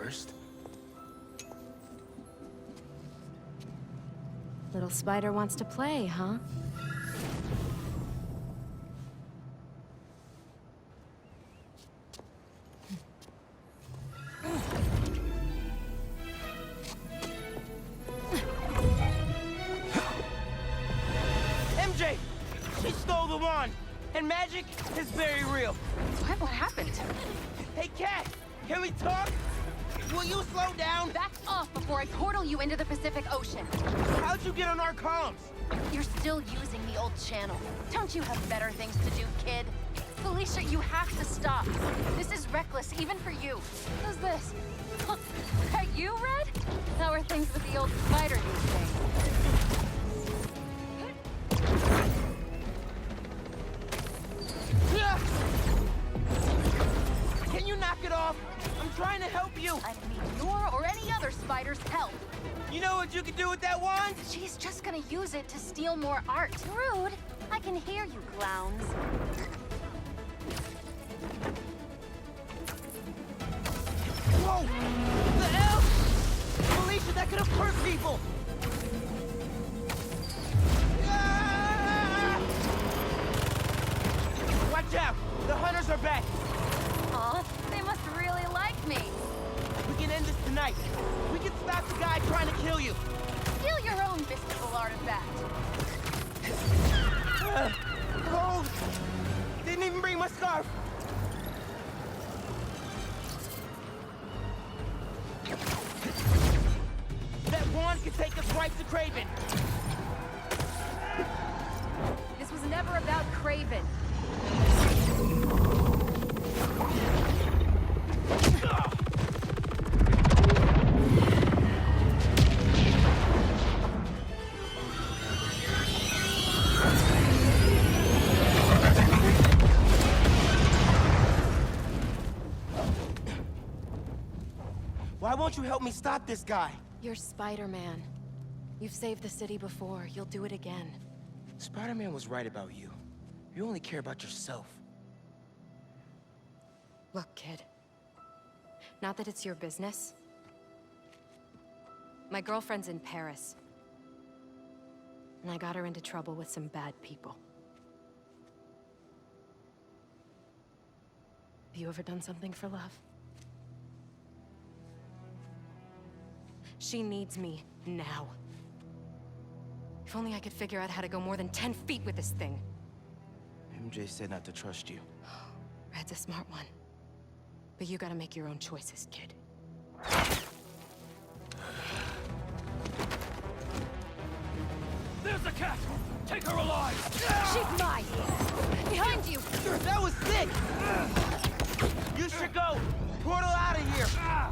first. Little spider wants to play, huh? MJ! She stole the wand! And magic is very real. What happened? Hey, Cat! Can we talk? Will you slow down? Back off before I portal you into the Pacific Ocean. How'd you get on our comms? You're still using the old channel. Don't you have better things to do, kid? Felicia, you have to stop. This is reckless, even for you. Who's this? Are you Red? How are things with the old spider these days? Can you knock it off? I'm trying to help you. I don't need your or any other spider's help. You know what you can do with that wand? She's just gonna use it to steal more art. Rude. I can hear you, clowns. Whoa! The hell? Felicia, that could have hurt people! Ah! Watch out! The hunters are back! Aw, they must really like me. We can end this tonight. We can stop the guy trying to kill you. Steal your own mystical artifact. Cold! Didn't even bring my scarf! That wand can take us right to Craven. This was never about Craven. Why won't you help me stop this guy? You're Spider-Man. You've saved the city before. You'll do it again. Spider-Man was right about you. You only care about yourself. Look, kid. Not that it's your business. My girlfriend's in Paris. And I got her into trouble with some bad people. Have you ever done something for love? She needs me now. If only I could figure out how to go more than 10 feet with this thing. MJ said not to trust you. Red's a smart one. But you gotta make your own choices, kid. There's the cat! Take her alive! She's mine! Behind you! That was sick! You should go! Portal out of here!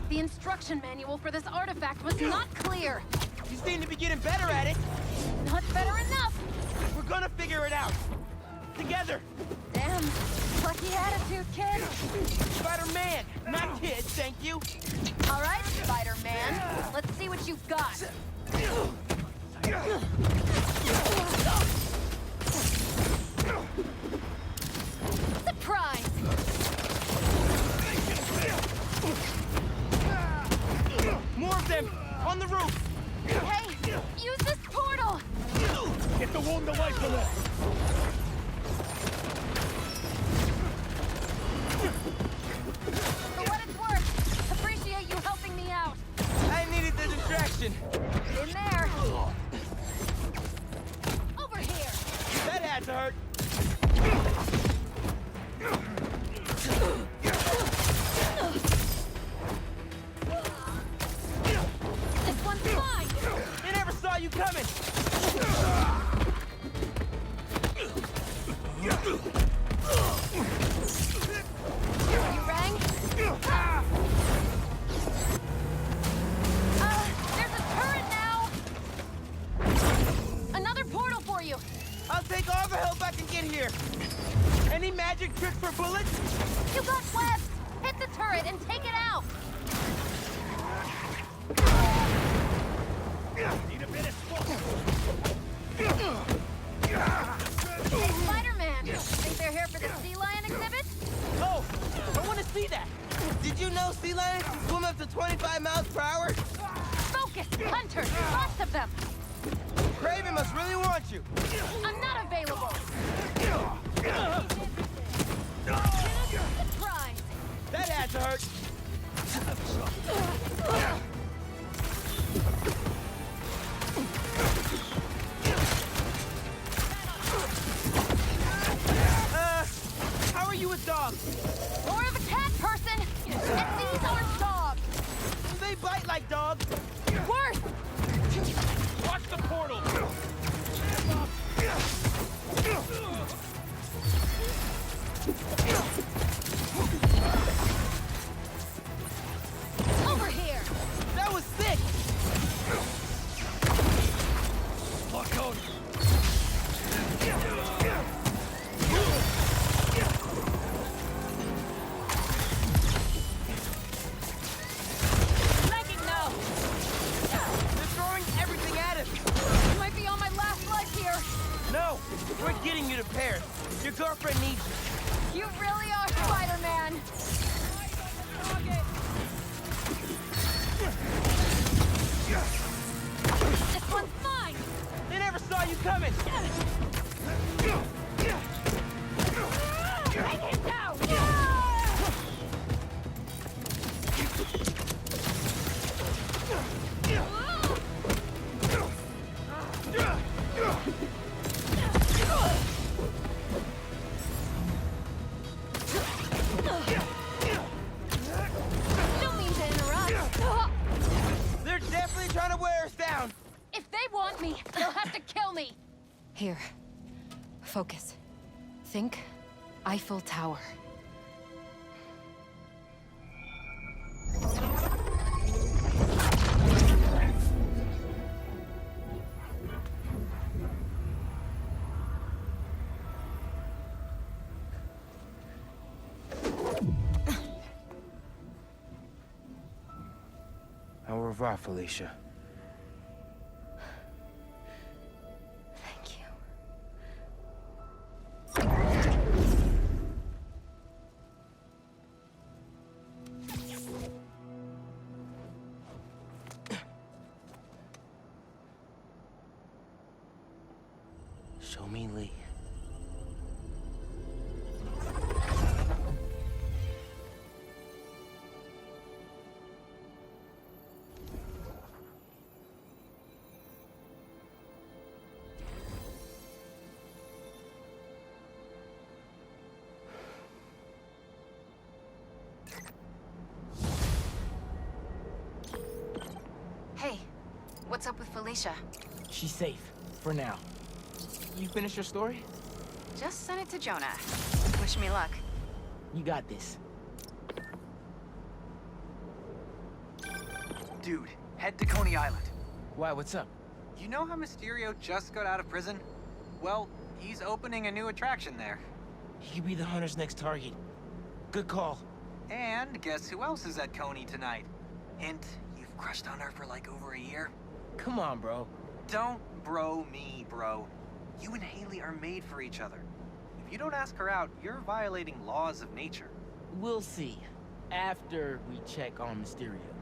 The instruction manual for this artifact was not clear. You seem to be getting better at it. Not better enough. We're gonna figure it out. Together! Damn. Lucky attitude, kid. Spider-Man, not kid, thank you. All right, Spider-Man. Let's see what you've got. Surprise! More of them! On the roof! Hey, use this portal! Get the wand away from her! For what it's worth, appreciate you helping me out. I needed the distraction. In there. Over here. That had to hurt. This one's mine. They never saw you coming. You rang? There's a turret now. Another portal for you. I'll take all the help I can get here. Any magic tricks for bullets? You got webs. Hit the turret and take it out. Need a bit of spot! Hey, Spider-Man. Think they're here for the sea lion exhibit? Oh, I want to see that. Did you know sea lions can swim up to 25 miles per hour? Focus! Hunters! Lots of them! Craven must really want you. I'm not available! Surprise! That had to hurt. How are you with dogs? More of a cat person! And these aren't dogs! Do they bite like dogs? Worse! Watch the portal! Over here! That was sick! Lock on! Lagging now! They're throwing everything at us! I might be on my last life here! No, we're getting you to Paris. Your girlfriend needs you. You really are Spider-Man! This one's mine! They never saw you coming. Take him down! Don't mean to interrupt. They're definitely trying to wear us down. If they want me, they'll have to kill me. Here. Focus. Think Eiffel Tower. Au revoir, Felicia. Thank you. Show me Lee. Hey, what's up with Felicia? She's safe, for now. You finished your story? Just sent it to Jonah. Wish me luck. You got this. Dude, head to Coney Island. Why, what's up? You know how Mysterio just got out of prison? Well, he's opening a new attraction there. He could be the Hunter's next target. Good call. And guess who else is at Coney tonight? Hint, you've crushed on her for like over a year. Come on, bro. Don't bro me, bro. You and Haley are made for each other. If you don't ask her out, you're violating laws of nature. We'll see. After we check on Mysterio.